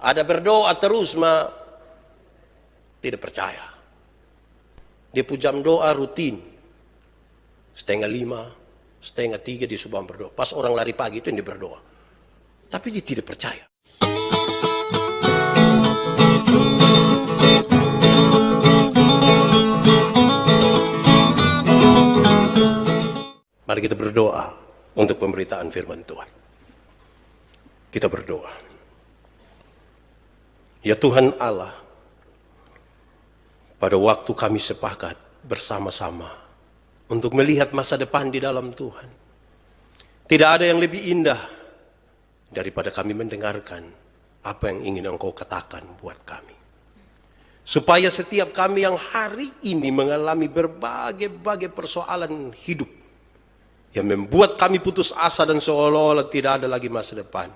Ada berdoa terus, tidak percaya. Dia pun jam doa rutin. 4:30, 2:30 dia sudah berdoa. Pas orang lari pagi itu yang dia berdoa. Tapi dia tidak percaya. Mari kita berdoa untuk pemberitaan firman Tuhan. Kita berdoa. Ya Tuhan Allah, pada waktu kami sepakat bersama-sama untuk melihat masa depan di dalam Tuhan, tidak ada yang lebih indah daripada kami mendengarkan apa yang ingin Engkau katakan buat kami. Supaya setiap kami yang hari ini mengalami berbagai persoalan hidup yang membuat kami putus asa dan seolah-olah tidak ada lagi masa depan,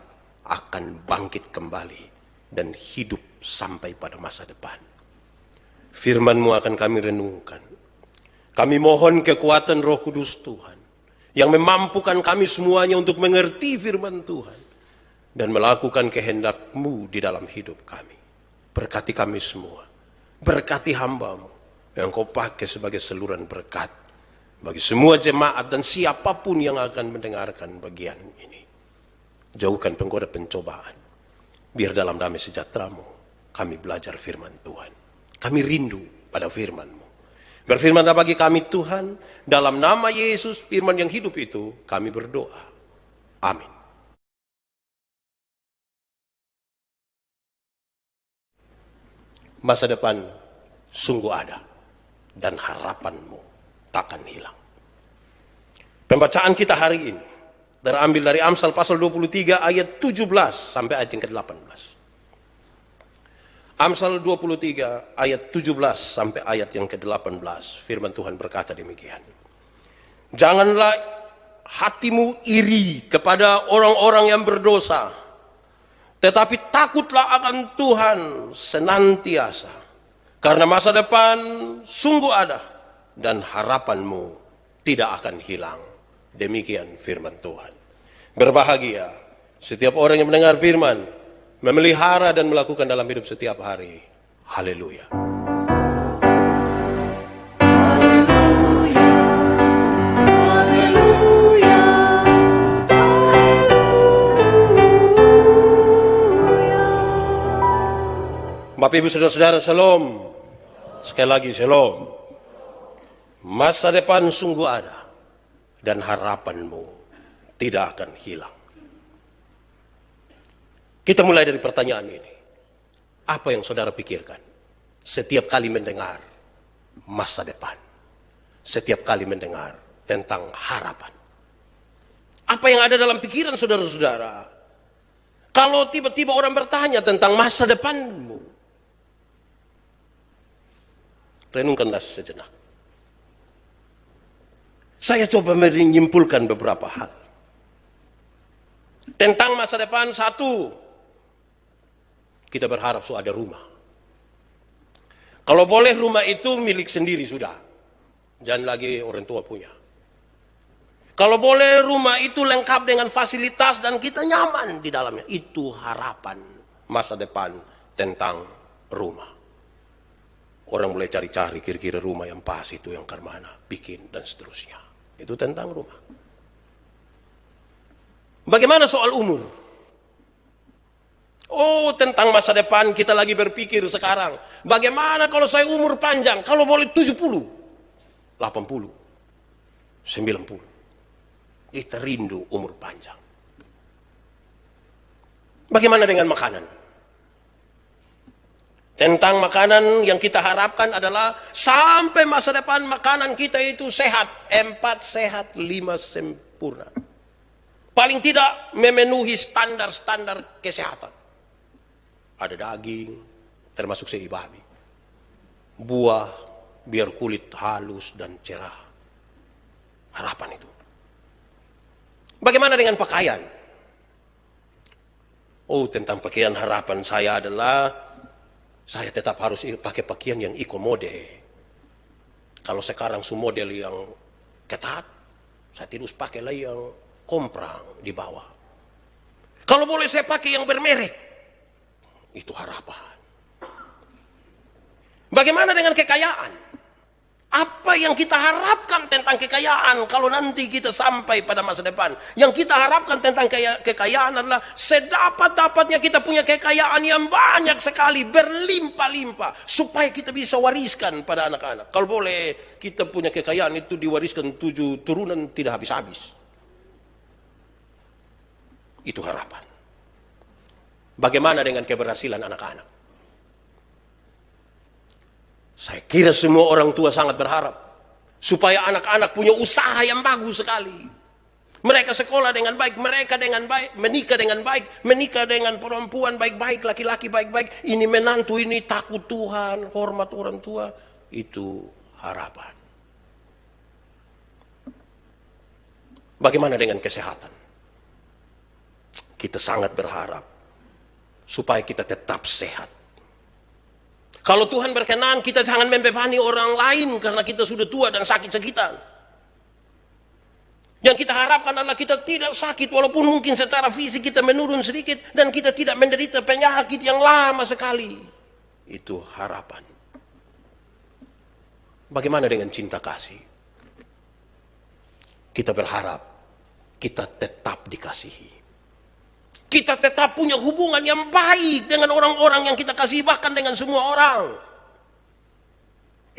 akan bangkit kembali dan hidup sampai pada masa depan. Firman-Mu akan kami renungkan. Kami mohon kekuatan Roh Kudus Tuhan yang memampukan kami semuanya untuk mengerti firman Tuhan dan melakukan kehendak-Mu di dalam hidup kami. Berkati kami semua. Berkati hamba-Mu yang Kau pakai sebagai saluran berkat bagi semua jemaat dan siapapun yang akan mendengarkan bagian ini. Jauhkan penggoda pencobaan. Biar dalam damai sejahtera-Mu kami belajar firman Tuhan. Kami rindu pada firman-Mu. Berfirmanlah bagi kami Tuhan, dalam nama Yesus firman yang hidup itu kami berdoa. Amin. Masa depan sungguh ada dan harapan-Mu takkan hilang. Pembacaan kita hari ini terambil dari Amsal pasal 23 ayat 17 sampai ayat yang ke-18. Amsal 23 ayat 17 sampai ayat yang ke-18. Firman Tuhan berkata demikian. Janganlah hatimu iri kepada orang-orang yang berdosa, tetapi takutlah akan Tuhan senantiasa. Karena masa depan sungguh ada dan harapanmu tidak akan hilang. Demikian firman Tuhan. Berbahagia setiap orang yang mendengar firman, memelihara dan melakukan dalam hidup setiap hari. Haleluya. Bapak Ibu Saudara-saudara, shalom. Sekali lagi shalom. Masa depan sungguh ada dan harapanmu tidak akan hilang. Kita mulai dari pertanyaan ini. Apa yang saudara pikirkan setiap kali mendengar masa depan? Setiap kali mendengar tentang harapan. Apa yang ada dalam pikiran saudara-saudara? Kalau tiba-tiba orang bertanya tentang masa depanmu, renungkanlah sejenak. Saya coba menyimpulkan beberapa hal. Tentang masa depan, satu, kita berharap ada rumah. Kalau boleh rumah itu milik sendiri sudah. Jangan lagi orang tua punya. Kalau boleh rumah itu lengkap dengan fasilitas dan kita nyaman di dalamnya. Itu harapan masa depan tentang rumah. Orang mulai cari-cari kira-kira rumah yang pas itu yang kemana, bikin dan seterusnya. Itu tentang rumah. Bagaimana soal umur? Oh, tentang masa depan kita lagi berpikir sekarang. Bagaimana kalau saya umur panjang? Kalau boleh 70, 80, 90. Kita rindu umur panjang. Bagaimana dengan makanan? Tentang makanan yang kita harapkan adalah sampai masa depan makanan kita itu sehat. 4 sehat, 5 sempurna. Paling tidak memenuhi standar-standar kesehatan. Ada daging, termasuk sei babi. Buah, biar kulit halus dan cerah. Harapan itu. Bagaimana dengan pakaian? Oh, tentang pakaian harapan saya adalah saya tetap harus pakai pakaian yang eco-mode. Kalau sekarang model yang ketat, saya terus pakailah yang komprang di bawah. Kalau boleh saya pakai yang bermerek. Itu harapan. Bagaimana dengan kekayaan? Apa yang kita harapkan tentang kekayaan kalau nanti kita sampai pada masa depan? Yang kita harapkan tentang kekayaan adalah sedapat-dapatnya kita punya kekayaan yang banyak sekali, berlimpah-limpah, supaya kita bisa wariskan pada anak-anak. Kalau boleh kita punya kekayaan itu diwariskan 7 turunan tidak habis-habis. Itu harapan. Bagaimana dengan keberhasilan anak-anak? Saya kira semua orang tua sangat berharap supaya anak-anak punya usaha yang bagus sekali. Mereka sekolah dengan baik, mereka dengan baik, menikah dengan baik, menikah dengan perempuan baik-baik, laki-laki baik-baik. Ini menantu, ini takut Tuhan, hormat orang tua. Itu harapan. Bagaimana dengan kesehatan? Kita sangat berharap supaya kita tetap sehat. Kalau Tuhan berkenan, kita jangan membebani orang lain karena kita sudah tua dan sakit-sakitan. Yang kita harapkan adalah kita tidak sakit, walaupun mungkin secara fisik kita menurun sedikit, dan kita tidak menderita penyakit yang lama sekali. Itu harapan. Bagaimana dengan cinta kasih? Kita berharap kita tetap dikasihi. Kita tetap punya hubungan yang baik dengan orang-orang yang kita kasih, bahkan dengan semua orang.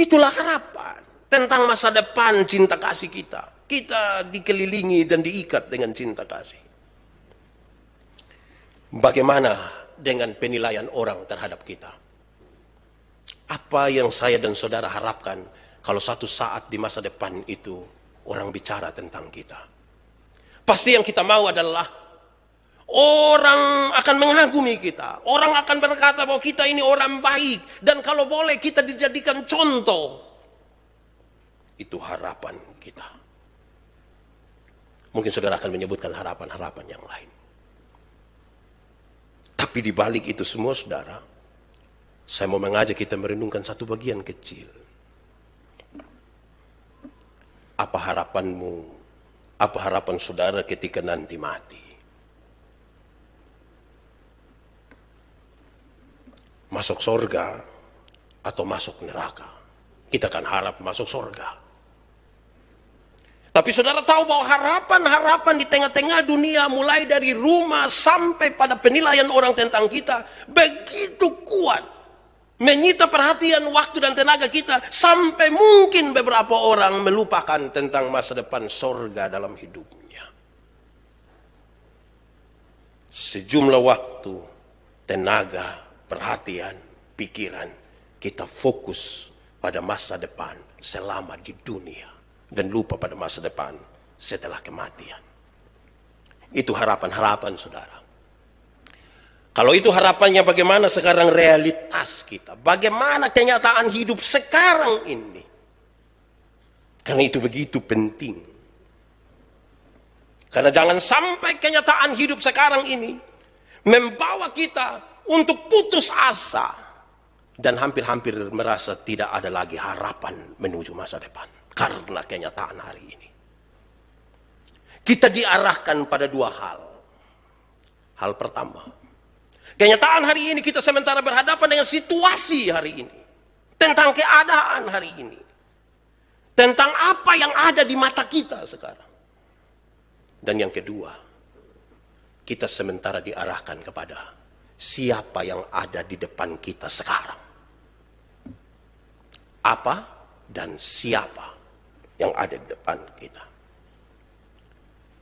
Itulah harapan tentang masa depan cinta kasih kita. Kita dikelilingi dan diikat dengan cinta kasih. Bagaimana dengan penilaian orang terhadap kita? Apa yang saya dan saudara harapkan kalau satu saat di masa depan itu orang bicara tentang kita? Pasti yang kita mau adalah orang akan mengagumi kita. Orang akan berkata bahwa kita ini orang baik. Dan kalau boleh kita dijadikan contoh. Itu harapan kita. Mungkin saudara akan menyebutkan harapan-harapan yang lain. Tapi di balik itu semua saudara, saya mau mengajak kita merenungkan satu bagian kecil. Apa harapanmu? Apa harapan saudara ketika nanti mati? Masuk surga atau masuk neraka? Kita kan harap masuk surga. Tapi saudara tahu bahwa harapan-harapan di tengah-tengah dunia, mulai dari rumah sampai pada penilaian orang tentang kita, begitu kuat, menyita perhatian, waktu dan tenaga kita, sampai mungkin beberapa orang melupakan tentang masa depan surga dalam hidupnya. Sejumlah waktu, tenaga, perhatian, pikiran, kita fokus pada masa depan selama di dunia dan lupa pada masa depan setelah kematian. Itu harapan-harapan saudara. Kalau itu harapannya, bagaimana sekarang realitas kita? Bagaimana kenyataan hidup sekarang ini? Karena itu begitu penting. Karena jangan sampai kenyataan hidup sekarang ini membawa kita untuk putus asa dan hampir-hampir merasa tidak ada lagi harapan menuju masa depan karena kenyataan hari ini. Kita diarahkan pada 2 hal. Hal pertama, kenyataan hari ini kita sementara berhadapan dengan situasi hari ini, tentang keadaan hari ini, tentang apa yang ada di mata kita sekarang. Dan yang kedua, kita sementara diarahkan kepada siapa yang ada di depan kita sekarang. Apa dan siapa yang ada di depan kita.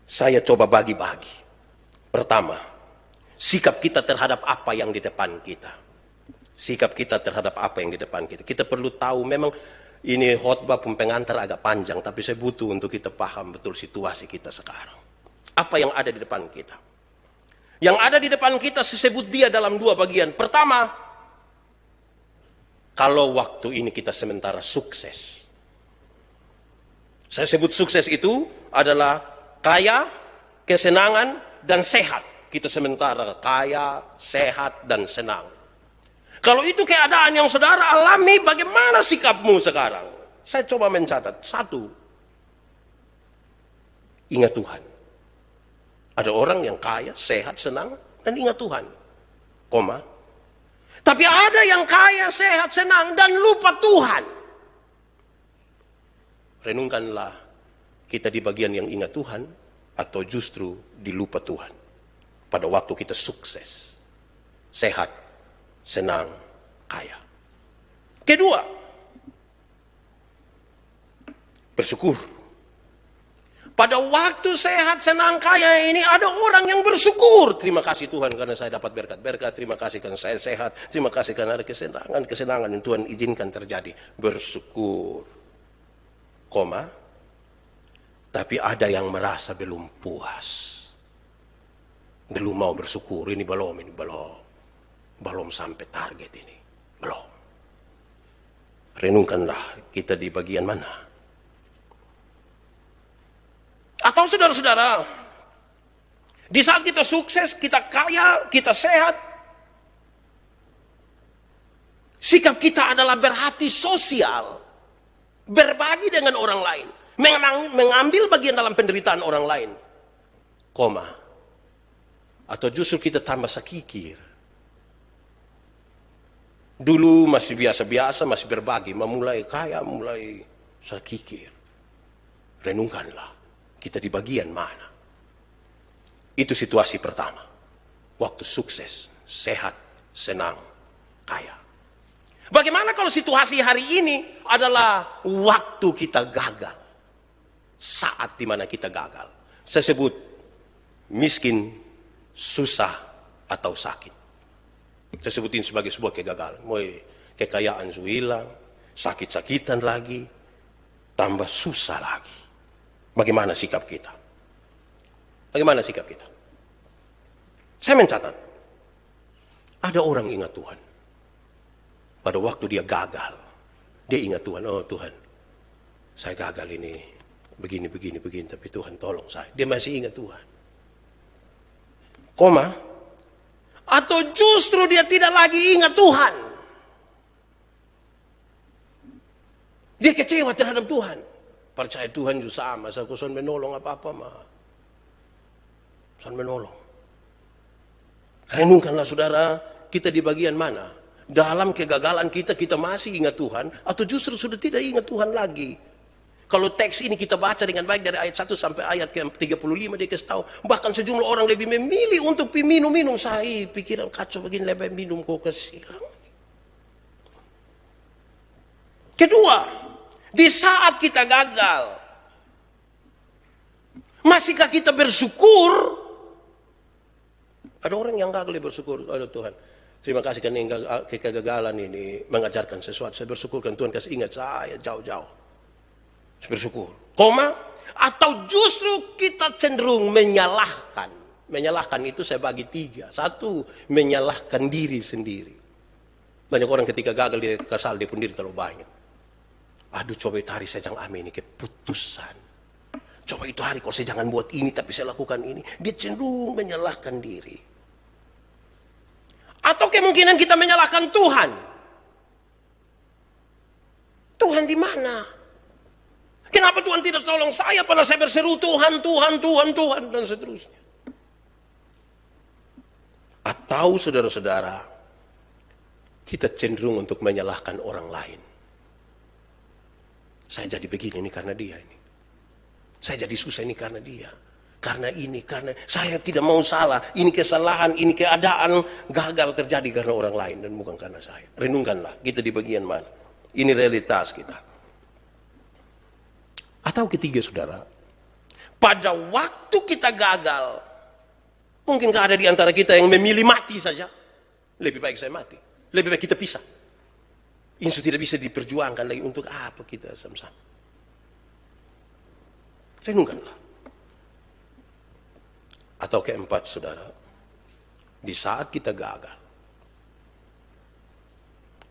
Saya coba bagi-bagi. Pertama, sikap kita terhadap apa yang di depan kita. Sikap kita terhadap apa yang di depan kita. Kita perlu tahu, memang ini khotbah pengantar agak panjang, tapi saya butuh untuk kita paham betul situasi kita sekarang. Apa yang ada di depan kita. Yang ada di depan kita, saya sebut dia dalam 2 bagian. Pertama, kalau waktu ini kita sementara sukses. Saya sebut sukses itu adalah kaya, kesenangan, dan sehat. Kita sementara kaya, sehat, dan senang. Kalau itu keadaan yang saudara alami, bagaimana sikapmu sekarang? Saya coba mencatat. 1, ingat Tuhan. Ada orang yang kaya, sehat, senang, dan ingat Tuhan. Koma. Tapi ada yang kaya, sehat, senang, dan lupa Tuhan. Renungkanlah, kita di bagian yang ingat Tuhan, atau justru dilupa Tuhan. Pada waktu kita sukses, sehat, senang, kaya. Kedua, bersyukur. Pada waktu sehat, senang, kaya ini ada orang yang bersyukur. Terima kasih Tuhan karena saya dapat berkat-berkat. Terima kasih karena saya sehat. Terima kasih karena ada kesenangan yang Tuhan izinkan terjadi. Bersyukur. Koma. Tapi ada yang merasa belum puas. Belum mau bersyukur. Ini belum. Belum sampai target ini. Belum. Renungkanlah kita di bagian mana. Atau saudara-saudara, di saat kita sukses, kita kaya, kita sehat, sikap kita adalah berhati sosial, berbagi dengan orang lain, mengambil bagian dalam penderitaan orang lain, koma. Atau justru kita tambah sakikir. Dulu masih biasa-biasa, masih berbagi, memulai kaya, mulai sakikir. Renungkanlah. Kita di bagian mana? Itu situasi pertama. Waktu sukses, sehat, senang, kaya. Bagaimana kalau situasi hari ini adalah waktu kita gagal? Saat dimana kita gagal. Saya sebut miskin, susah, atau sakit. Saya sebutin sebagai sebuah kegagalan. Mulai kekayaan sudah hilang, sakit-sakitan lagi, tambah susah lagi. Bagaimana sikap kita? Bagaimana sikap kita? Saya mencatat, ada orang ingat Tuhan. Pada waktu dia gagal, dia ingat Tuhan. Oh Tuhan, saya gagal ini, begini, tapi Tuhan tolong saya. Dia masih ingat Tuhan. Koma, atau justru dia tidak lagi ingat Tuhan. Dia kecewa terhadap Tuhan. Percaya Tuhan juga sama, saya kuson menolong apa-apa mah. Son menolong. Renungkanlah saudara, kita di bagian mana? Dalam kegagalan kita masih ingat Tuhan, atau justru sudah tidak ingat Tuhan lagi? Kalau teks ini kita baca dengan baik dari ayat 1 sampai ayat ke-35, dia kasih tahu, bahkan sejumlah orang lebih memilih untuk minum. Saya pikiran kacau begini, lebih minum kok kesilang. Kedua, di saat kita gagal, masihkah kita bersyukur? Ada orang yang gagal bersyukur. Aduh Tuhan, terima kasih karena kegagalan ini mengajarkan sesuatu. Saya bersyukur kan Tuhan kasih ingat saya jauh-jauh. Saya bersyukur. Koma, atau justru kita cenderung menyalahkan. Menyalahkan itu saya bagi 3. 1, menyalahkan diri sendiri. Banyak orang ketika gagal dia kesal, dia pun diri terlalu banyak. Aduh coba itu hari saya jangan ini keputusan. Coba itu hari kalau saya jangan buat ini tapi saya lakukan ini. Dia cenderung menyalahkan diri. Atau kemungkinan kita menyalahkan Tuhan. Tuhan di mana? Kenapa Tuhan tidak tolong saya pada saya berseru Tuhan dan seterusnya. Atau saudara-saudara, kita cenderung untuk menyalahkan orang lain. Saya jadi begini ini karena dia ini. Saya jadi susah ini karena dia. Karena ini, karena saya tidak mau salah. Ini kesalahan, ini keadaan gagal terjadi karena orang lain dan bukan karena saya. Renungkanlah, kita di bagian mana. Ini realitas kita. Atau ketiga saudara, pada waktu kita gagal, mungkinkah ada di antara kita yang memilih mati saja? Lebih baik saya mati. Lebih baik kita pisah. Ini tidak bisa diperjuangkan lagi, untuk apa kita sama-sama. Renungkanlah. Atau keempat saudara, di saat kita gagal,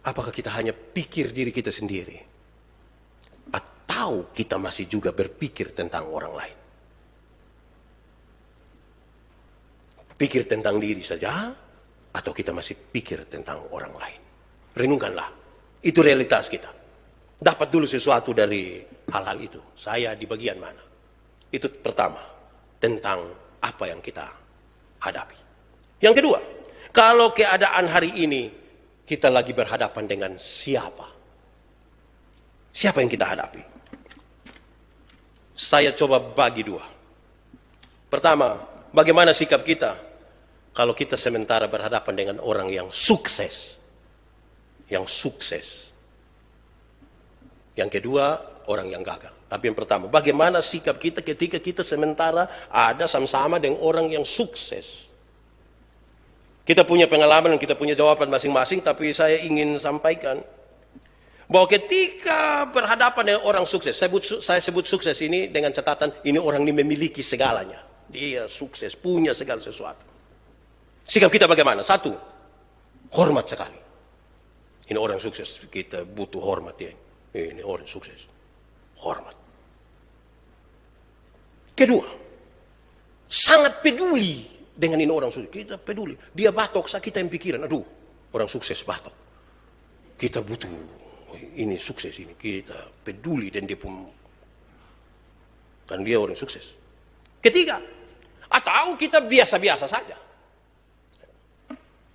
apakah kita hanya pikir diri kita sendiri? Atau kita masih juga berpikir tentang orang lain? Pikir tentang diri saja, atau kita masih pikir tentang orang lain? Renungkanlah. Itu realitas kita. Dapat dulu sesuatu dari hal-hal itu. Saya di bagian mana? Itu pertama. Tentang apa yang kita hadapi. Yang kedua, kalau keadaan hari ini kita lagi berhadapan dengan siapa? Siapa yang kita hadapi? Saya coba bagi dua. Pertama, bagaimana sikap kita kalau kita sementara berhadapan dengan orang yang sukses? Yang sukses. Yang kedua, orang yang gagal. Tapi yang pertama, bagaimana sikap kita ketika kita sementara ada sama-sama dengan orang yang sukses? Kita punya pengalaman dan kita punya jawaban masing-masing, tapi saya ingin sampaikan bahwa ketika berhadapan dengan orang sukses, saya sebut sukses ini dengan catatan, ini orang ini memiliki segalanya. Dia sukses, punya segala sesuatu. Sikap kita bagaimana? Satu, hormat sekali. Ini orang sukses, kita butuh hormat ya. Ini orang sukses, hormat. Kedua, sangat peduli dengan ini orang sukses. Kita peduli. Dia batok, kita yang pikiran, aduh, orang sukses batok. Kita butuh, ini sukses ini. Kita peduli dan dia pun, kan dia orang sukses. Ketiga, atau kita biasa-biasa saja.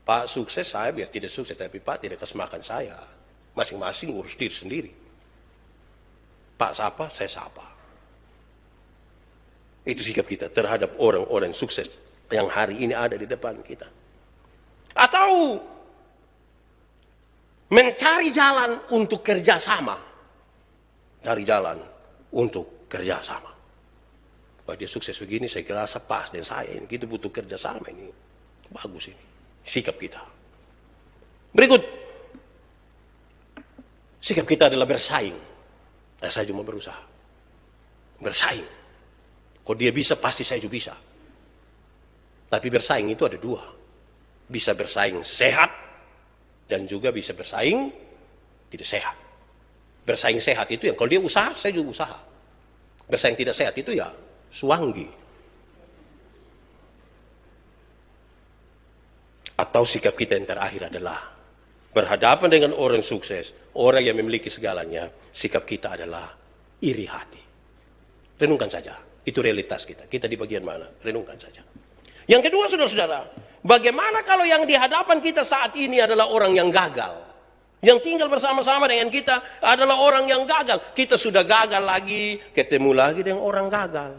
Pak sukses, saya biar tidak sukses, tapi Pak tidak kasih makan saya. Masing-masing urus diri sendiri. Pak sapa, saya sapa. Itu sikap kita terhadap orang-orang sukses yang hari ini ada di depan kita. Atau mencari jalan untuk kerjasama. Cari jalan untuk kerjasama. Wah, dia sukses begini, saya kira pas dan saya ini. Kita butuh kerjasama ini. Bagus ini. Sikap kita. Berikut. Sikap kita adalah bersaing. Nah, saya cuma berusaha. Bersaing. Kalau dia bisa, pasti saya juga bisa. Tapi bersaing itu ada dua. Bisa bersaing sehat, dan juga bisa bersaing tidak sehat. Bersaing sehat itu yang kalau dia usaha, saya juga usaha. Bersaing tidak sehat itu ya suanggi. Atau sikap kita yang terakhir adalah berhadapan dengan orang sukses, orang yang memiliki segalanya, sikap kita adalah iri hati. Renungkan saja, itu realitas kita. Kita di bagian mana? Renungkan saja. Yang kedua, saudara-saudara, bagaimana kalau yang di hadapan kita saat ini adalah orang yang gagal? Yang tinggal bersama-sama dengan kita adalah orang yang gagal. Kita sudah gagal lagi, ketemu lagi dengan orang gagal.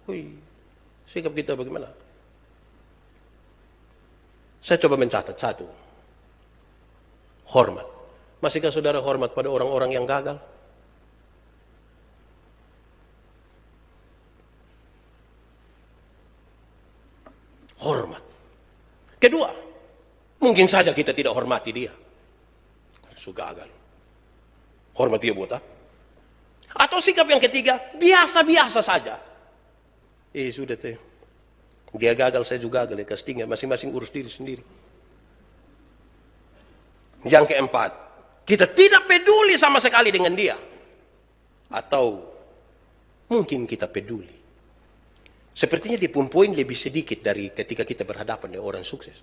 Hui, sikap kita bagaimana? Saya coba mencatat satu. Hormat. Masihkah saudara hormat pada orang-orang yang gagal? Hormat. Kedua, mungkin saja kita tidak hormati dia. Sudah gagal. Hormat dia buat apa? Atau sikap yang ketiga, biasa-biasa saja. Sudah teh. Dia gagal, saya juga gagal. Castingnya masing-masing urus diri sendiri. Yang keempat, kita tidak peduli sama sekali dengan dia. Atau mungkin kita peduli. Sepertinya dia pun poin lebih sedikit dari ketika kita berhadapan dengan orang sukses.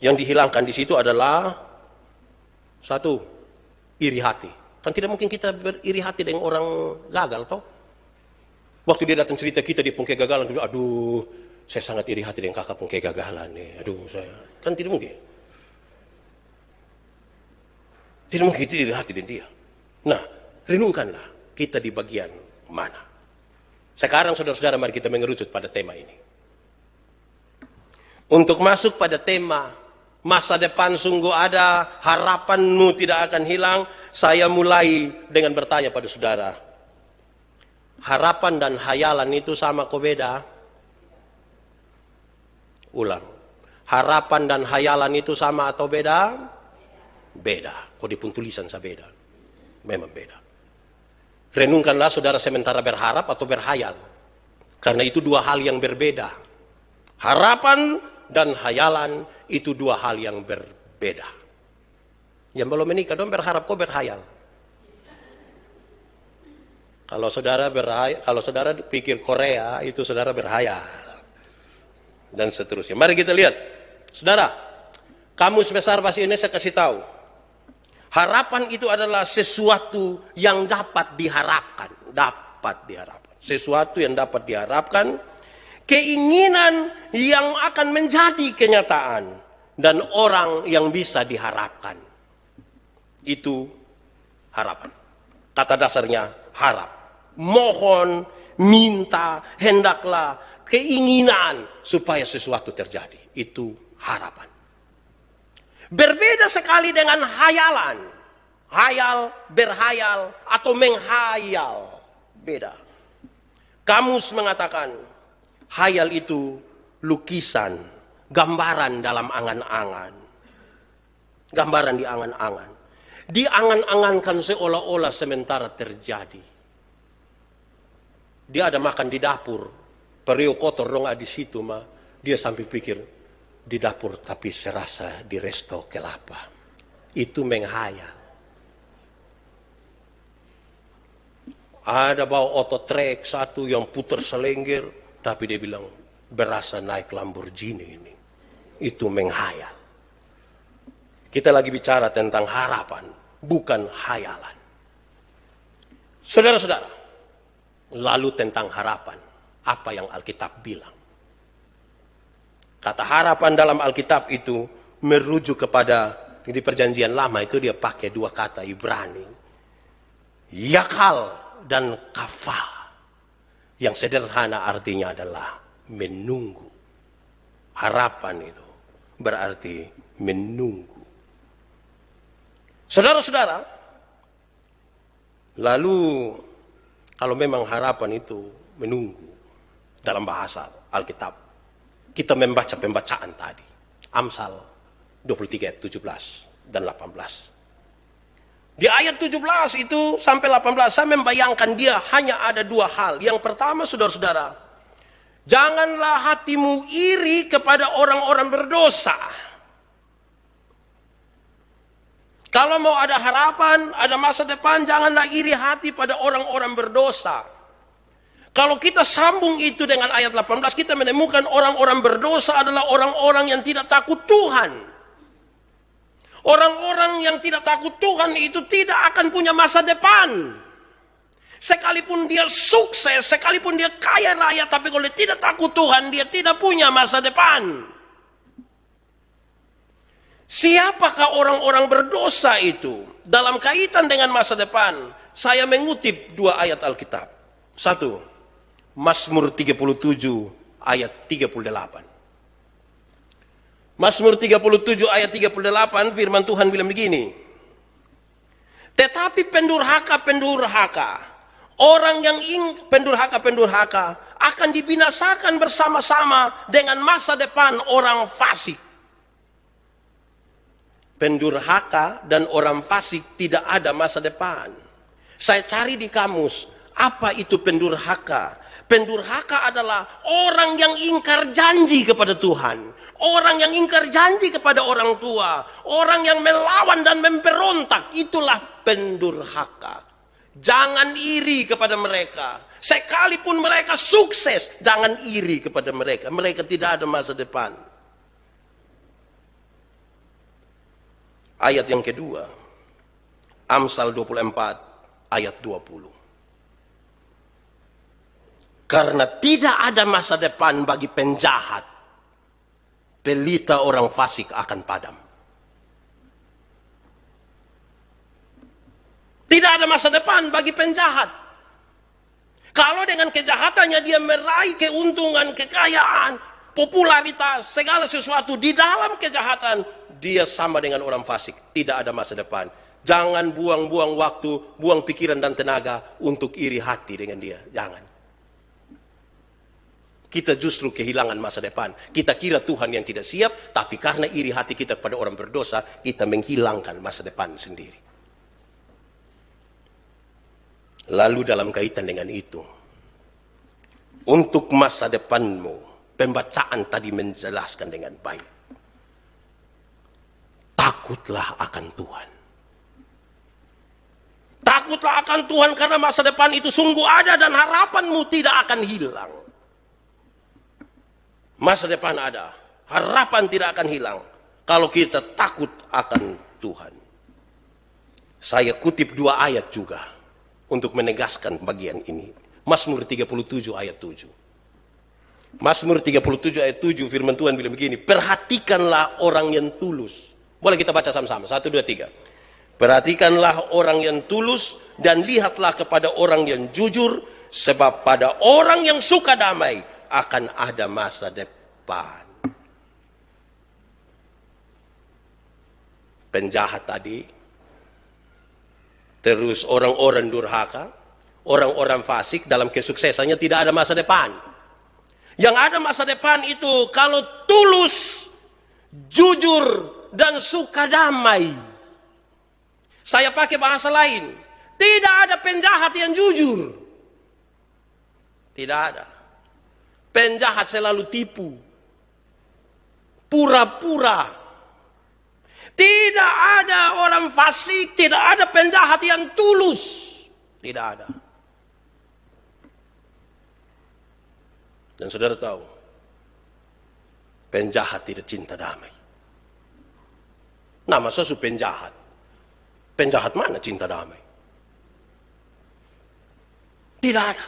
Yang dihilangkan di situ adalah satu, iri hati. Kan tidak mungkin kita beriri hati dengan orang gagal, toh? Waktu dia datang cerita kita, dia pun kegagalan, aduh, saya sangat iri hati dengan kakak pun kegagalan nih. Aduh, saya kan tidak mungkin. Tidak mungkin kita iri hati dengan dia. Nah, renungkanlah kita di bagian mana. Sekarang saudara-saudara, mari kita mengerucut pada tema ini. Untuk masuk pada tema masa depan sungguh ada, harapanmu tidak akan hilang, saya mulai dengan bertanya pada saudara. Harapan dan hayalan itu sama kok beda? Ulang. Harapan dan hayalan itu sama atau beda? Beda. Kok di pun tulisan saya beda. Memang beda. Renungkanlah saudara sementara berharap atau berhayal. Karena itu dua hal yang berbeda. Harapan dan hayalan itu dua hal yang berbeda. Yang belum menikah dong berharap kok berhayal. Kalau saudara pikir Korea itu saudara berhayal. Dan seterusnya. Mari kita lihat. Saudara, Kamus Besar Bahasa Indonesia kasih tahu. Harapan itu adalah sesuatu yang dapat diharapkan. Dapat diharapkan. Sesuatu yang dapat diharapkan. Keinginan yang akan menjadi kenyataan. dan orang yang bisa diharapkan. Itu harapan. Kata dasarnya harap. Mohon, minta, hendaklah, keinginan supaya sesuatu terjadi. Itu harapan. Berbeda sekali dengan hayalan. Hayal, berhayal, atau menghayal. Beda. Kamus mengatakan, hayal itu lukisan, gambaran dalam angan-angan. Gambaran di angan-angan. Diangan-angankan seolah-olah sementara terjadi. Dia ada makan di dapur, periuk kotor dong di situ mah. Dia sampai pikir di dapur tapi serasa di resto kelapa. Itu menghayal. Ada bawa otot trek satu yang putar selengger, tapi dia bilang berasa naik Lamborghini ini. Itu menghayal. Kita lagi bicara tentang harapan, bukan hayalan. Saudara-saudara, lalu tentang harapan, apa yang Alkitab bilang? Kata harapan dalam Alkitab itu merujuk kepada, di perjanjian lama itu dia pakai dua kata Ibrani. Yakal dan kafah. Yang sederhana artinya adalah menunggu. Harapan itu berarti menunggu. Saudara-saudara, lalu kalau memang harapan itu menunggu dalam bahasa Alkitab, kita membaca pembacaan tadi. Amsal 23, 17 dan 18. Di ayat 17 itu sampai 18 saya membayangkan dia hanya ada dua hal. Yang pertama, saudara-saudara, janganlah hatimu iri kepada orang-orang berdosa. Kalau mau ada harapan, ada masa depan, janganlah iri hati pada orang-orang berdosa. Kalau kita sambung itu dengan ayat 18, kita menemukan orang-orang berdosa adalah orang-orang yang tidak takut Tuhan. Orang-orang yang tidak takut Tuhan itu tidak akan punya masa depan. Sekalipun dia sukses, sekalipun dia kaya raya, tapi kalau dia tidak takut Tuhan, dia tidak punya masa depan. Siapakah orang-orang berdosa itu? Dalam kaitan dengan masa depan, saya mengutip dua ayat Alkitab. Satu, Mazmur 37 ayat 38. Mazmur 37 ayat 38, firman Tuhan bilang begini. Tetapi pendurhaka, orang yang pendurhaka akan dibinasakan bersama-sama dengan masa depan orang fasik. Pendurhaka dan orang fasik tidak ada masa depan. Saya cari di kamus, apa itu pendurhaka? Pendurhaka adalah orang yang ingkar janji kepada Tuhan. Orang yang ingkar janji kepada orang tua. Orang yang melawan dan memberontak. Itulah pendurhaka. Jangan iri kepada mereka. Sekalipun mereka sukses, jangan iri kepada mereka. Mereka tidak ada masa depan. Ayat yang kedua, Amsal 24 ayat 20. Karena tidak ada masa depan bagi penjahat, pelita orang fasik akan padam. Tidak ada masa depan bagi penjahat. Kalau dengan kejahatannya dia meraih keuntungan, kekayaan, popularitas, segala sesuatu di dalam kejahatan, dia sama dengan orang fasik. Tidak ada masa depan. Jangan buang-buang waktu, buang pikiran dan tenaga untuk iri hati dengan dia. Jangan. Kita justru kehilangan masa depan. Kita kira Tuhan yang tidak siap, tapi karena iri hati kita kepada orang berdosa, kita menghilangkan masa depan sendiri. Lalu dalam kaitan dengan itu, untuk masa depanmu, pembacaan tadi menjelaskan dengan baik. Takutlah akan Tuhan. Takutlah akan Tuhan karena masa depan itu sungguh ada dan harapanmu tidak akan hilang. Masa depan ada, harapan tidak akan hilang kalau kita takut akan Tuhan. Saya kutip dua ayat juga untuk menegaskan bagian ini. Mazmur 37 ayat 7. Mazmur 37 ayat 7 firman Tuhan bilang begini, perhatikanlah orang yang tulus. Boleh kita baca sama-sama, 1, 2, 3. Perhatikanlah orang yang tulus dan lihatlah kepada orang yang jujur, sebab pada orang yang suka damai akan ada masa depan. Penjahat tadi, terus orang-orang durhaka, orang-orang fasik dalam kesuksesannya tidak ada masa depan. Yang ada masa depan itu kalau tulus, jujur, dan suka damai. Saya pakai bahasa lain, tidak ada penjahat yang jujur. Tidak ada. Penjahat selalu tipu, pura-pura. Tidak ada orang fasik, tidak ada penjahat yang tulus. Tidak ada. Dan saudara tahu, penjahat tidak cinta damai. Nama sesu penjahat. Penjahat mana cinta damai? Tidak ada.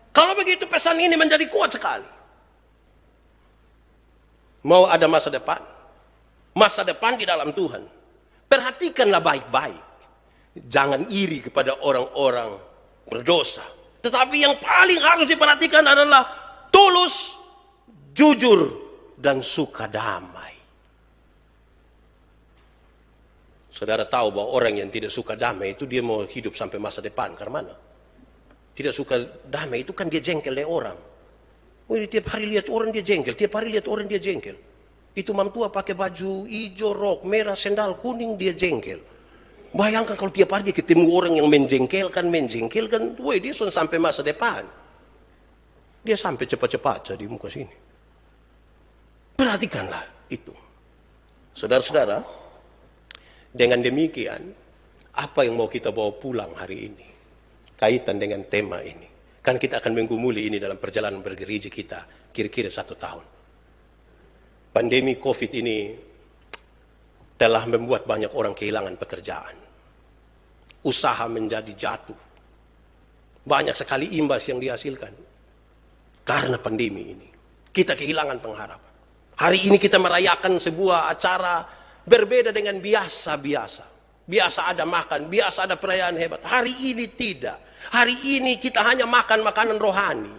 Kalau begitu pesan ini menjadi kuat sekali. Mau ada masa depan? Masa depan di dalam Tuhan. Perhatikanlah baik-baik. Jangan iri kepada orang-orang berdosa. Tetapi yang paling harus diperhatikan adalah tulus, jujur, dan suka damai. Saudara tahu bahwa orang yang tidak suka damai itu dia mau hidup sampai masa depan. Karena mana? Tidak suka damai itu kan dia jengkel oleh orang. Oh, tiap hari lihat orang dia jengkel, tiap hari lihat orang dia jengkel. Itu mamtua pakai baju hijau, rok merah, sendal kuning, dia jengkel. Bayangkan kalau tiap hari dia ketemu orang yang menjengkelkan, woi dia sudah sampai masa depan. Dia sampai cepat-cepat di muka sini. Perhatikanlah itu. Saudara-saudara, dengan demikian, apa yang mau kita bawa pulang hari ini? Kaitan dengan tema ini. Kan kita akan menggumuli ini dalam perjalanan bergereja kita, kira-kira 1 tahun. Pandemi COVID ini telah membuat banyak orang kehilangan pekerjaan. Usaha menjadi jatuh. Banyak sekali imbas yang dihasilkan. Karena pandemi ini. Kita kehilangan pengharapan. Hari ini kita merayakan sebuah acara berbeda dengan biasa-biasa. Biasa ada makan, biasa ada perayaan hebat. Hari ini tidak. Hari ini kita hanya makan makanan rohani.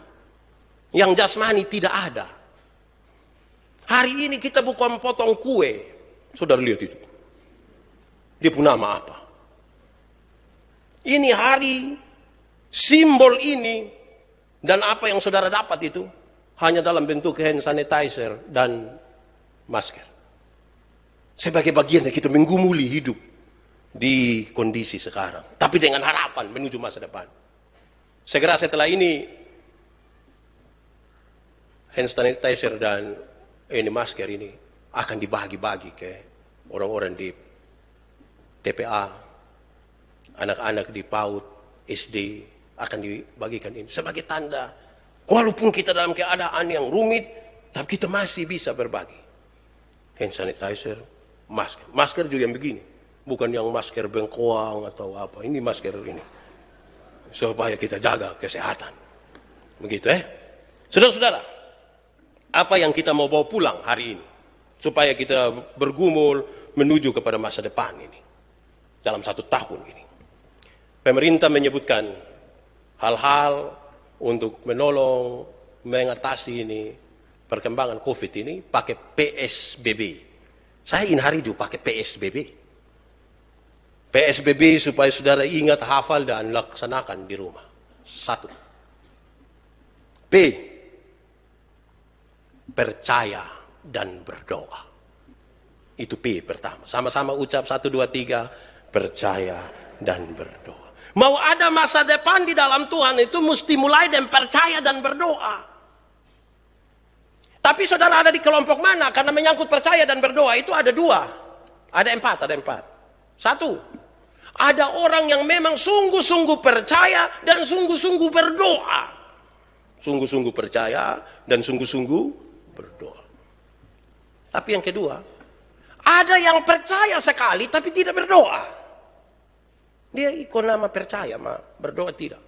Yang jasmani tidak ada. Hari ini kita bukan potong kue. Saudara lihat itu. Dia punya nama apa? Ini hari simbol ini. Dan apa yang saudara dapat itu hanya dalam bentuk hand sanitizer dan masker. Sebagai bagian yang kita menggumuli hidup di kondisi sekarang. Tapi dengan harapan menuju masa depan. Segera setelah ini hand sanitizer dan ini masker ini akan dibagi-bagi ke orang-orang di TPA, anak-anak di PAUD, SD akan dibagikan ini sebagai tanda walaupun kita dalam keadaan yang rumit, tapi kita masih bisa berbagi. Hand sanitizer, masker. Masker juga yang begini, bukan yang masker bengkoang atau apa. Ini masker ini supaya kita jaga kesehatan. Begitu Saudara-saudara, apa yang kita mau bawa pulang hari ini supaya kita bergumul menuju kepada masa depan ini dalam 1 tahun ini? Pemerintah menyebutkan hal-hal untuk menolong mengatasi ini perkembangan COVID ini pakai PSBB. Saya ingin hari juga pakai PSBB. PSBB supaya saudara ingat, hafal, dan laksanakan di rumah. 1. P. Percaya dan berdoa. Itu P pertama. Sama-sama ucap 1, 2, 3. Percaya dan berdoa. Mau ada masa depan di dalam Tuhan itu mesti mulai dengan percaya dan berdoa. Tapi saudara ada di kelompok mana? Karena menyangkut percaya dan berdoa itu ada 2. Ada 4. 1. Ada orang yang memang sungguh-sungguh percaya dan sungguh-sungguh berdoa. Sungguh-sungguh percaya dan sungguh-sungguh berdoa. Tapi yang kedua, ada yang percaya sekali tapi tidak berdoa. Dia ikut nama percaya, berdoa tidak.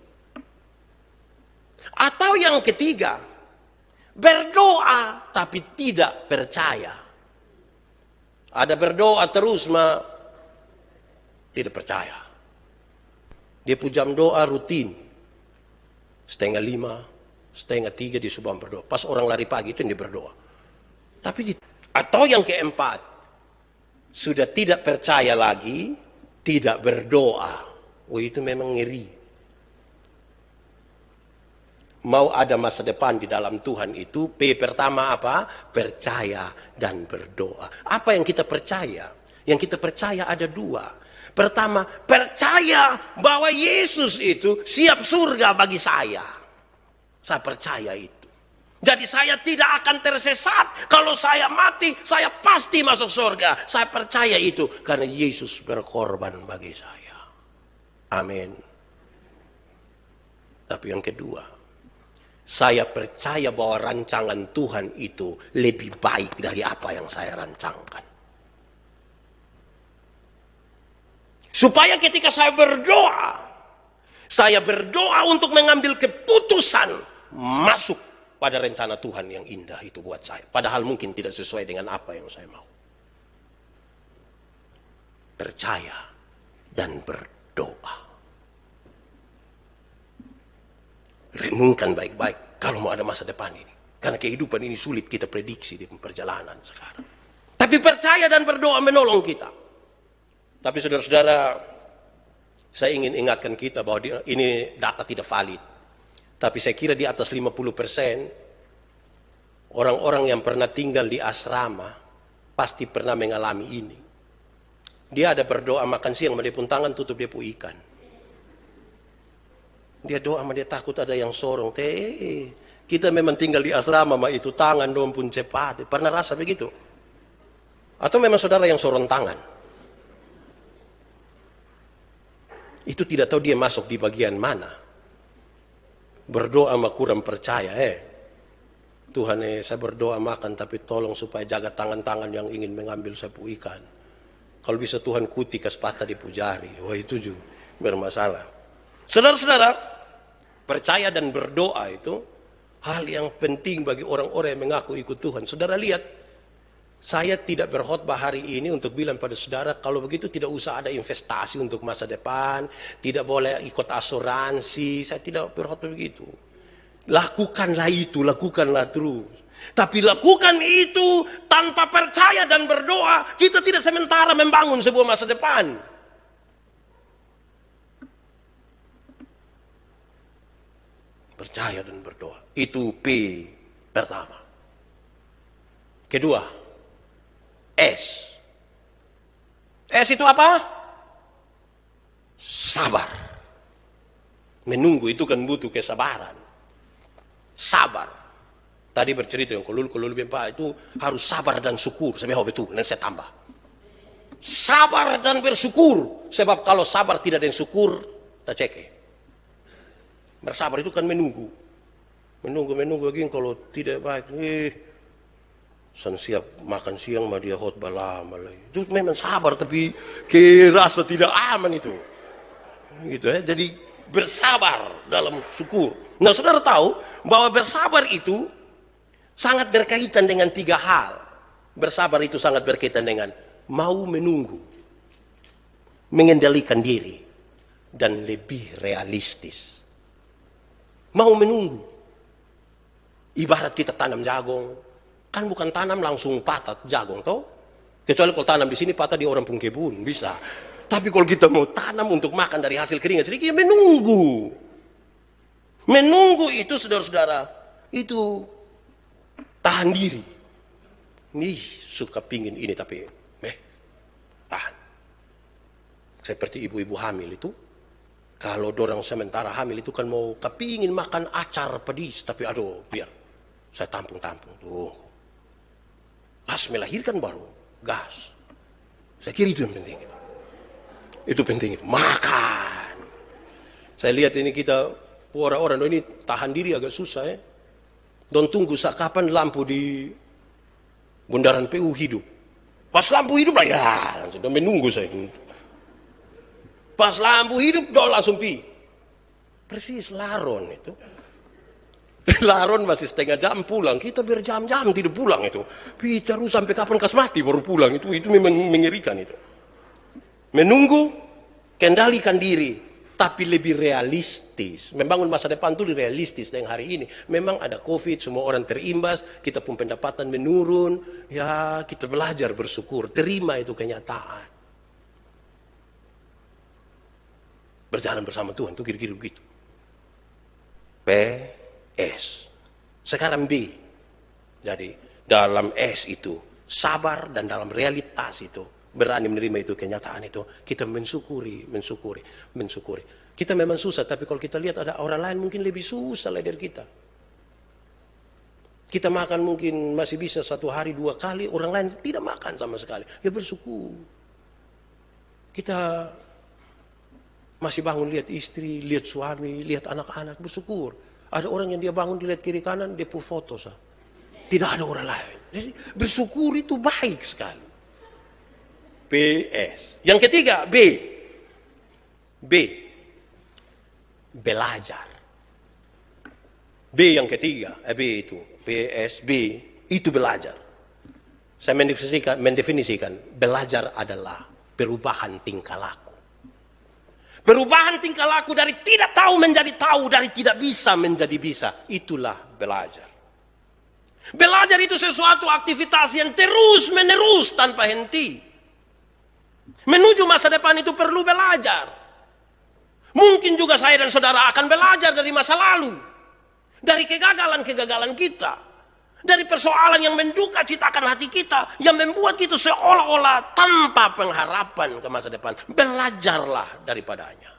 Atau yang ketiga, Berdoa tapi tidak percaya. Ada berdoa terus tidak percaya. Dia jam doa rutin. 4:30, 2:30 dia sudah berdoa. Pas orang lari pagi itu dia berdoa. Atau yang keempat, sudah tidak percaya lagi, tidak berdoa. Itu memang ngeri. Mau ada masa depan di dalam Tuhan itu, pertama apa? Percaya dan berdoa. Apa yang kita percaya? Yang kita percaya ada dua. Pertama, percaya bahwa Yesus itu siap surga bagi saya. Saya percaya itu. Jadi saya tidak akan tersesat. Kalau saya mati, saya pasti masuk surga. Saya percaya itu karena Yesus berkorban bagi saya. Amin. Tapi yang kedua, saya percaya bahwa rancangan Tuhan itu lebih baik dari apa yang saya rancangkan. Supaya ketika saya berdoa untuk mengambil keputusan masuk pada rencana Tuhan yang indah itu buat saya. Padahal mungkin tidak sesuai dengan apa yang saya mau. Percaya dan berdoa. Renungkan baik-baik kalau mau ada masa depan ini. Karena kehidupan ini sulit kita prediksi di perjalanan sekarang. Tapi percaya dan berdoa menolong kita. Tapi saudara-saudara, saya ingin ingatkan kita bahwa ini data tidak valid. Tapi saya kira di atas 50% orang-orang yang pernah tinggal di asrama pasti pernah mengalami ini. Dia ada berdoa makan siang, dia pun tangan tutup dia pun ikan. Dia doa dia takut ada yang sorong. Kita memang tinggal di asrama itu tangan dong pun cepat. Pernah rasa begitu? Atau memang saudara yang sorong tangan? Itu tidak tahu dia masuk di bagian mana. Berdoa mah kurang percaya. Tuhan saya berdoa makan tapi tolong supaya jaga tangan-tangan yang ingin mengambil sapu ikan. Kalau bisa Tuhan kutikas patah di pujari. Itu juga bermasalah. Saudara-saudara, percaya dan berdoa itu hal yang penting bagi orang-orang yang mengaku ikut Tuhan. Saudara lihat, saya tidak berkhotbah hari ini untuk bilang pada saudara, kalau begitu tidak usah ada investasi untuk masa depan, tidak boleh ikut asuransi. Saya tidak berkhotbah begitu. Lakukanlah itu, lakukanlah terus. Tapi lakukan itu tanpa percaya dan berdoa, kita tidak sementara membangun sebuah masa depan. Percaya dan berdoa. Itu P pertama. Kedua, S. S itu apa? Sabar. Menunggu itu kan butuh kesabaran. Sabar. Tadi bercerita yang kolul Pak itu harus sabar dan syukur. Sebab betul, nanti saya tambah. Sabar dan bersyukur. Sebab kalau sabar tidak dan syukur, tak cek. Bersabar itu kan menunggu. Menunggu lagi kalau tidak baik. Siap makan siang mah dia khotbah lama lagi. Itu memang sabar tapi rasa tidak aman itu. Gitu ya. Jadi bersabar dalam syukur. Nah, saudara tahu bahwa bersabar itu sangat berkaitan dengan 3 hal. Bersabar itu sangat berkaitan dengan mau menunggu, mengendalikan diri, dan lebih realistis. Mau menunggu. Ibarat kita tanam jagung. Kan bukan tanam langsung patah jagung toh. Kecuali kalau tanam di sini patah di orang pun kebun bisa. Tapi kalau kita mau tanam untuk makan dari hasil keringat sedikit, menunggu. Menunggu itu saudara-saudara, itu tahan diri. Nih suka pingin ini tapi tahan. Seperti ibu-ibu hamil itu, kalau dorang sementara hamil itu kan mau kepingin makan acar pedis, tapi aduh biar saya tampung-tampung tuh. Pas melahirkan baru gas. Saya kira itu yang penting. Itu penting. Makan. Saya lihat ini kita orang-orang ini tahan diri agak susah ya. Don tunggu kapan lampu di bundaran PU hidup. Pas lampu hidup lah ya langsung menunggu saya itu. Pas lampu hidup langsung pi. Persis laron itu. Laron masih setengah jam pulang, kita berjam-jam tidak pulang itu. Bicara sampai kapan kas mati baru pulang, itu memang mengerikan itu. Menunggu, kendalikan diri, tapi lebih realistis. Membangun masa depan itu realistis. Dan hari ini memang ada COVID, semua orang terimbas, kita pun pendapatan menurun, ya kita belajar bersyukur, terima itu kenyataan. Berjalan bersama Tuhan itu kira-kira begitu. S. Sekarang B. Jadi dalam S itu sabar, dan dalam realitas itu berani menerima itu kenyataan itu, kita mensyukuri. Kita memang susah, tapi kalau kita lihat ada orang lain mungkin lebih susah dari kita. Kita makan mungkin masih bisa 1 hari 2 kali, orang lain tidak makan sama sekali. Ya bersyukur. Kita masih bangun lihat istri, lihat suami, lihat anak-anak, bersyukur. Ada orang yang dia bangun dilihat kiri kanan, dia pun foto sah. Tidak ada orang lain. Jadi bersyukur itu baik sekali. PS. Yang ketiga B. Belajar. B yang ketiga, B itu PSB itu belajar. Saya mendefinisikan belajar adalah perubahan tingkah laku. Perubahan tingkah laku dari tidak tahu menjadi tahu, dari tidak bisa menjadi bisa. Itulah belajar. Belajar itu sesuatu aktivitas yang terus menerus tanpa henti. Menuju masa depan itu perlu belajar. Mungkin juga saya dan saudara akan belajar dari masa lalu. Dari kegagalan-kegagalan kita. Dari persoalan yang menduka citakan hati kita. Yang membuat kita seolah-olah tanpa pengharapan ke masa depan. Belajarlah daripadanya.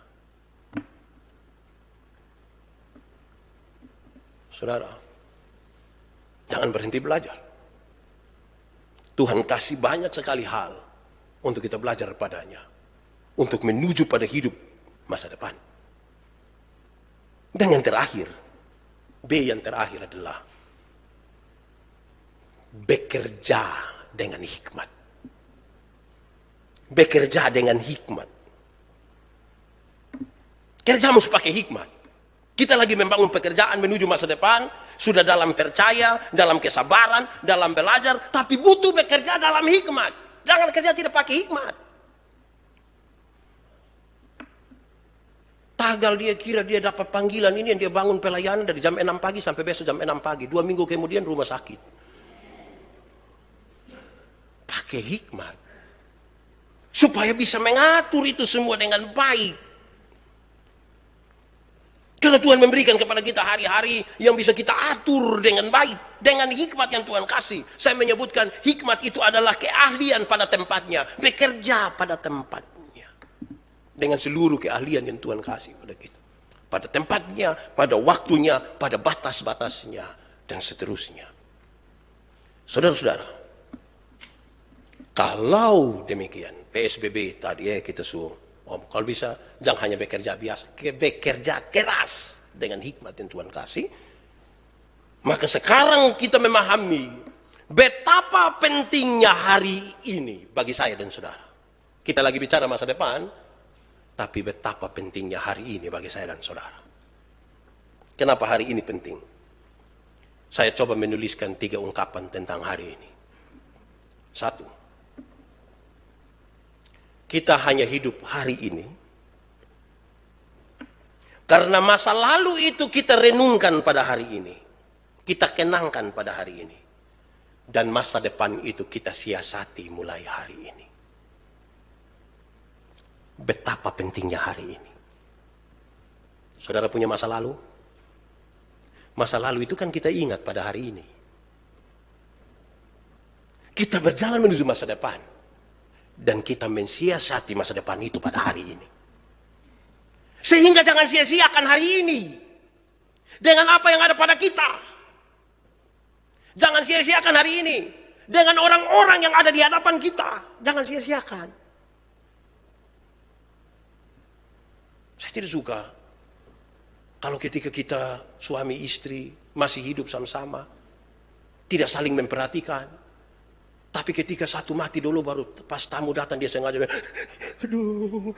Saudara, jangan berhenti belajar. Tuhan kasih banyak sekali hal untuk kita belajar padanya. Untuk menuju pada hidup masa depan. Dan yang terakhir, B yang terakhir adalah bekerja dengan hikmat. Bekerja dengan hikmat. Kerja mesti pakai hikmat. Kita lagi membangun pekerjaan menuju masa depan, sudah dalam percaya, dalam kesabaran, dalam belajar, tapi butuh bekerja dalam hikmat. Jangan kerja tidak pakai hikmat. Tagal dia kira dia dapat panggilan ini, yang dia bangun pelayanan dari jam 6 pagi sampai besok jam 6 pagi. 2 minggu kemudian rumah sakit. Pakai hikmat. Supaya bisa mengatur itu semua dengan baik. Karena Tuhan memberikan kepada kita hari-hari yang bisa kita atur dengan baik. Dengan hikmat yang Tuhan kasih. Saya menyebutkan hikmat itu adalah keahlian pada tempatnya. Bekerja pada tempatnya. Dengan seluruh keahlian yang Tuhan kasih pada kita. Pada tempatnya, pada waktunya, pada batas-batasnya, dan seterusnya. Saudara-saudara, kalau demikian, PSBB tadi kita suruh, kalau bisa jangan hanya bekerja biasa, bekerja keras dengan hikmat yang Tuhan kasih. Maka sekarang kita memahami betapa pentingnya hari ini bagi saya dan saudara. Kita lagi bicara masa depan, tapi betapa pentingnya hari ini bagi saya dan saudara. Kenapa hari ini penting? Saya coba menuliskan 3 ungkapan tentang hari ini. 1. Kita hanya hidup hari ini. Karena masa lalu itu kita renungkan pada hari ini. Kita kenangkan pada hari ini. Dan masa depan itu kita siasati mulai hari ini. Betapa pentingnya hari ini. Saudara punya masa lalu? Masa lalu itu kan kita ingat pada hari ini. Kita berjalan menuju masa depan. Dan kita mensiasati masa depan itu pada hari ini. Sehingga jangan sia-siakan hari ini. Dengan apa yang ada pada kita. Jangan sia-siakan hari ini. Dengan orang-orang yang ada di hadapan kita. Jangan sia-siakan. Saya tidak suka kalau ketika kita suami istri masih hidup sama-sama, tidak saling memperhatikan. Tapi ketika satu mati dulu baru pas tamu datang dia sengaja, aduh,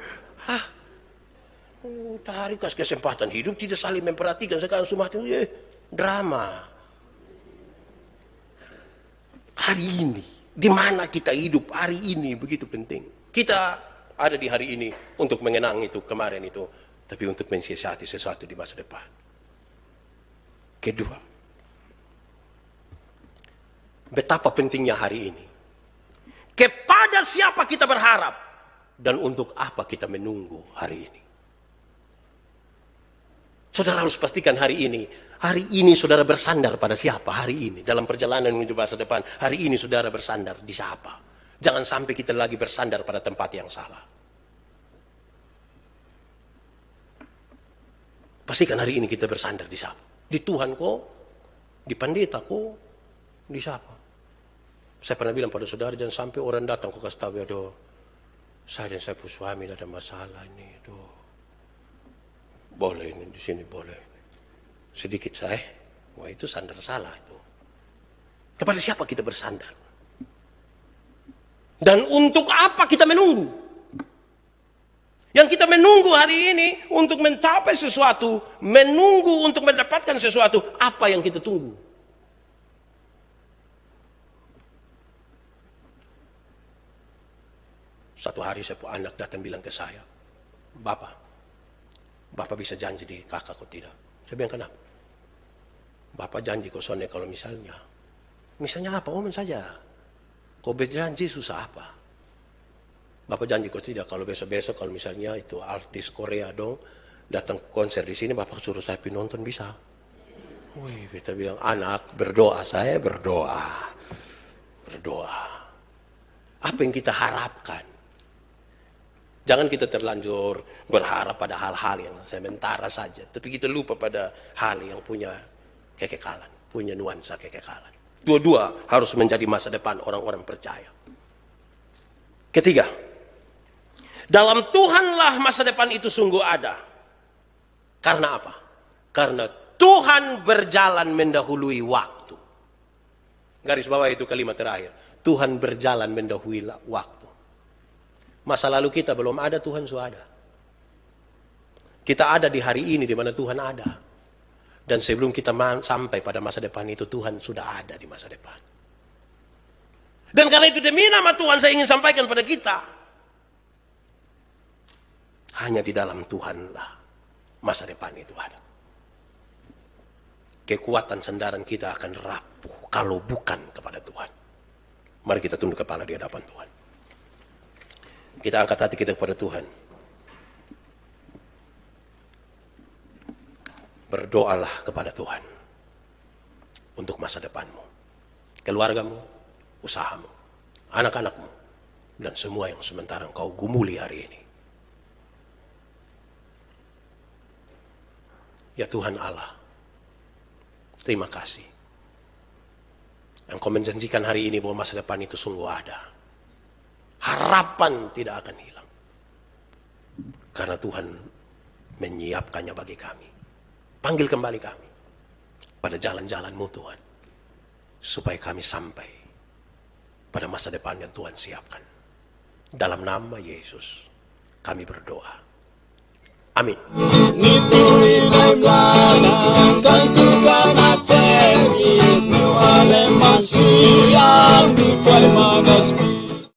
tarik kesempatan hidup tidak saling memperhatikan. Sekarang semua mati, drama. Hari ini, di mana kita hidup hari ini begitu penting. Kita ada di hari ini untuk mengenang itu kemarin itu, tapi untuk mensiasati sesuatu di masa depan. Kedua, betapa pentingnya hari ini. Kepada siapa kita berharap dan untuk apa kita menunggu hari ini. Saudara harus pastikan hari ini saudara bersandar pada siapa hari ini. Dalam perjalanan menuju masa depan, hari ini saudara bersandar di siapa. Jangan sampai kita lagi bersandar pada tempat yang salah. Pastikan hari ini kita bersandar di siapa. Di Tuhan kok, di pendeta kok, di siapa. Saya pernah bilang pada saudara, jangan sampai orang datang kok kasih tahu, aduh, saya dan saya punya suami ada masalah ini, itu. Boleh ini, di sini boleh. Sedikit saya, wah itu sandar salah itu. Kepada siapa kita bersandar? Dan untuk apa kita menunggu? Yang kita menunggu hari ini untuk mencapai sesuatu, menunggu untuk mendapatkan sesuatu, apa yang kita tunggu? Satu hari saya punya anak datang bilang ke saya, Bapak bisa janji di kakak kok tidak? Saya bilang kenapa? Bapak janji kok soalnya kalau misalnya apa? Omen saja. Kau berjanji susah apa? Bapak janji kok tidak kalau besok-besok kalau misalnya itu artis Korea dong datang konser di sini, Bapak suruh saya nonton bisa? Wih, kita bilang anak berdoa, saya berdoa. Apa yang kita harapkan? Jangan kita terlanjur berharap pada hal-hal yang sementara saja. Tapi kita lupa pada hal yang punya kekekalan. Punya nuansa kekekalan. Dua-dua harus menjadi masa depan orang-orang percaya. Ketiga, dalam Tuhanlah masa depan itu sungguh ada. Karena apa? Karena Tuhan berjalan mendahului waktu. Garis bawah itu kalimat terakhir. Tuhan berjalan mendahului waktu. Masa lalu kita belum ada, Tuhan sudah ada. Kita ada di hari ini di mana Tuhan ada. Dan sebelum kita sampai pada masa depan itu, Tuhan sudah ada di masa depan. Dan karena itu demi nama Tuhan saya ingin sampaikan pada kita. Hanya di dalam Tuhanlah masa depan itu ada. Kekuatan sandaran kita akan rapuh kalau bukan kepada Tuhan. Mari kita tunduk kepala di hadapan Tuhan. Kita angkat hati kita kepada Tuhan. Berdoalah kepada Tuhan untuk masa depanmu, keluargamu, usahamu, anak-anakmu, dan semua yang sementara engkau gumuli hari ini. Ya Tuhan Allah, terima kasih. Engkau menjanjikan hari ini bahwa masa depan itu sungguh ada. Harapan tidak akan hilang. Karena Tuhan menyiapkannya bagi kami. Panggil kembali kami pada jalan-jalan-Mu Tuhan. Supaya kami sampai pada masa depan yang Tuhan siapkan. Dalam nama Yesus kami berdoa. Amin. Manusia,